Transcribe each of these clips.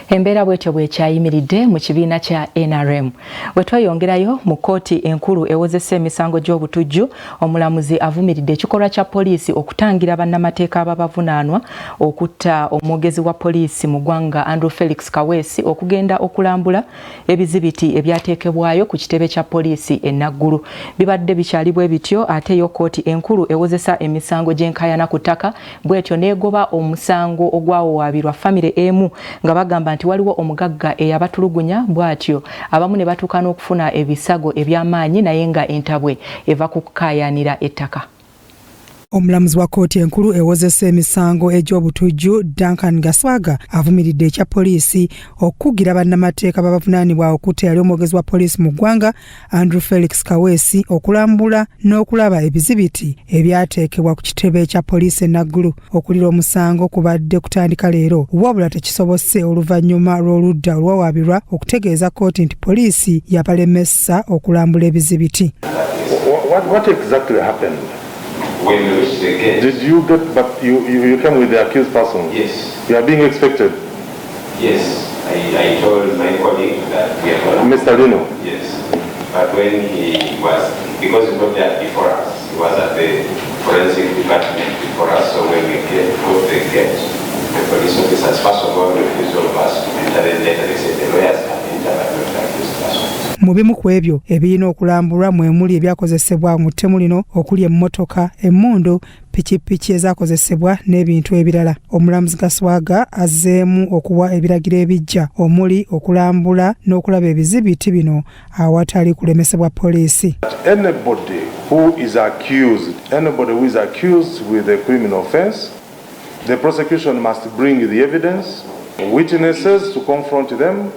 Embeera bwetyo bwekyayimiridde mu kibiina kya NRM. Wetweyongerayo mu kkooti enkulu ewozesa emisango gy'obutujju, omulamuzi avumiridde ekikolwa kya poliisi okutangira bannamateeka ababavunaanwa okutta omwogezi wa poliisi mu ggwanga Andrew Felix Kaweesi okugenda okulambula ebizibiti ebyateekebwayo ku kitebe kya poliisi e Naggulu. Bibadde bikyali bwe bityo ate yo kkooti enkulu ewozesa emisango gy'enkayana ku ttaka bwetyo n'egoba omusango ogwawowaabirwa famire emu nga bagamba nti waliwo omugagga eyabatulugunya bw'atyo abamu ne batuuka n'okufuna ebisago eby'amaanyi naye nga entabwe eva ku kukayanira ettaka. Omulamuzi wa kkooti enkulu ewozesa emisango egy'obutujju Duncan Gaswaga avumiridde ekya poliisi okukugira bannamateeka babavunaanibwa okutta yali omwogezi wa poliisi mu ggwanga Andrew Felix Kaweesi okulambula n'okulaba ebizibiti ebyateekebwa ku kitebe kya poliisi e Naggulu. Okulira omusango kubadde kutandika leero wabula tekisobose oluvannyuma lw'oludda olwawaabirwa okutegeeza kkooti nti poliisi yabalemesa okulambula ebizibiti. What exactly happened? When we reached the gate. Did you get, but you came with the accused person? Yes. You are being expected? Yes. I told my colleague that we are going to... Mr. Lino? Yes. But when he was, because he was there before us, he was at the forensic department before us, so when we got to the gate, the police officers first of all refused all of us to enter, and later they said the lawyers can enter but not the accused person. Mu bimu ku ebyo ebirina okulambulwa mwe muli ebyakozesebwa mu ttemu lino okuli emmotoka, emmundu, pikipiki ezaakozesebwa n'ebintu ebirala. Omulamuzi Gaswaga azzeemu okuwa ebiragiro ebijja omuli okulambula n'okulaba ebizibiti bino awatali kulemesebwa poliisi. Anybody who is accused with a criminal offense, the prosecution must bring the evidence, witnesses to confront them.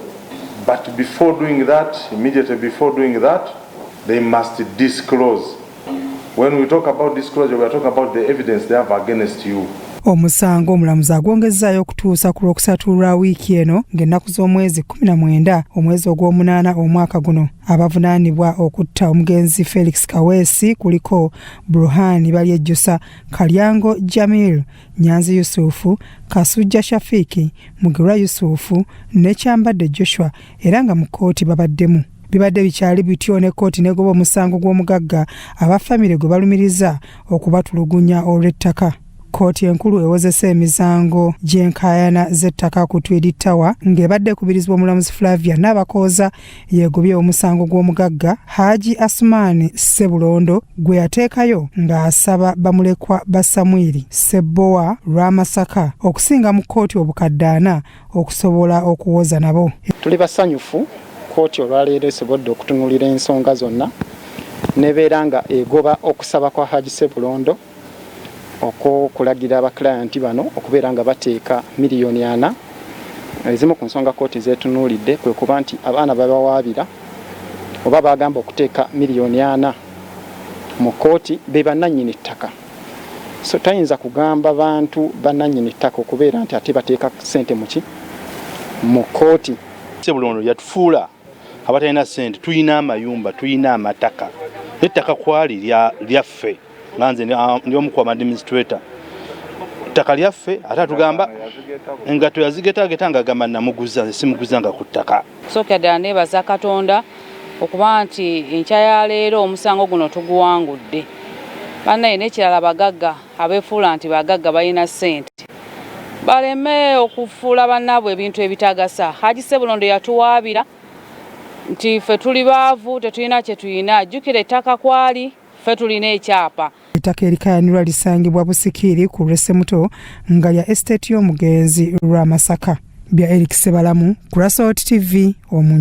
But before doing that, immediately before doing that, they must disclose. When we talk about disclosure, we are talking about the evidence they have against you. Omusango omulamuzi agwongezaayo okutuusa ku lwokusatu lwa wiiki eno ng'ennaku z'omwezi 19 omwezi ogw'omunaana omwaka guno. Abavunaanibwa okutta omugenzi Felix Kaweesi kuliko Bruhani Balyejjusa, Kalyango Jamil, Nyanzi Yusufu, Kasujja Shafiki, Mugerwa Yusufu ne Kyambadde Joshua era nga mu kkooti babaddemu. Bibadde bikyali bityo ne kkooti n'egoba omusango gw'omugagga abafamire gwe balumiriza okubatulugunya olw'ettaka. Kkooti enkulu ewozesa emisango gy'enkayana z'ettaka ku Tower ng'ebadde ekubirizibwa omulamuzi Flavia n'abakooza yeegobye omusango gw'omugagga Haji Asumani Ssebulondo gwe yateekayo ng'asaba bamulekwa ba Samwiri Ssebbowa Lwamasaka okusinga mu kkooti obukadde 4 okusobola okuwoza nabo. Tuli basanyufu kkooti olwaleero esobodde okutunuulira ensonga zonna nebeera nga egoba okusaba kwa Haji Ssebulondo okulagira abaklayenti bano okubeera nga bateeka miliyoni 4 ezimu ku nsonga kkooti zeetunuulidde kwe kuba nti abaana babawaabira oba bagamba okuteeka miliyoni 4 mu kkooti be bannannyini ttaka. So tayinza kugamba bantu bannannyini ttaka okubeera nti ate bateeka ssente mu kkooti. Ssebulondo yatufuula abatalina ssente, tuyina amayumba, tuyina amataka, ettaka kwali lyaffe. Nganze ndi omu ku administrator. Ttaka lyaffe ate atugamba engato yazigetaageta nga agamba namuguza simuguzanga ku ttaka. Sokedde neebaza Katonda okuba nti enkya ya leero omusango guno tuguwangudde. Bannaye n'ekirala bagagga abeefuula nti bagagga balina ssente baleme okufuula bannaabwe ebintu ebitagasa. Haji Ssebulondo yatuwaabira nti ffe tuli baavu tetulina kye tulina, ajjukira ettaka kwali ffe tulina ekyapa. Ettaka erikayanirwa lisangibwa Busikiri ku Lwesemuto nga lya estate y'omugenzi Lwamasaka. Bya Eric Sebalamu, Grassroots TV, Omunyo.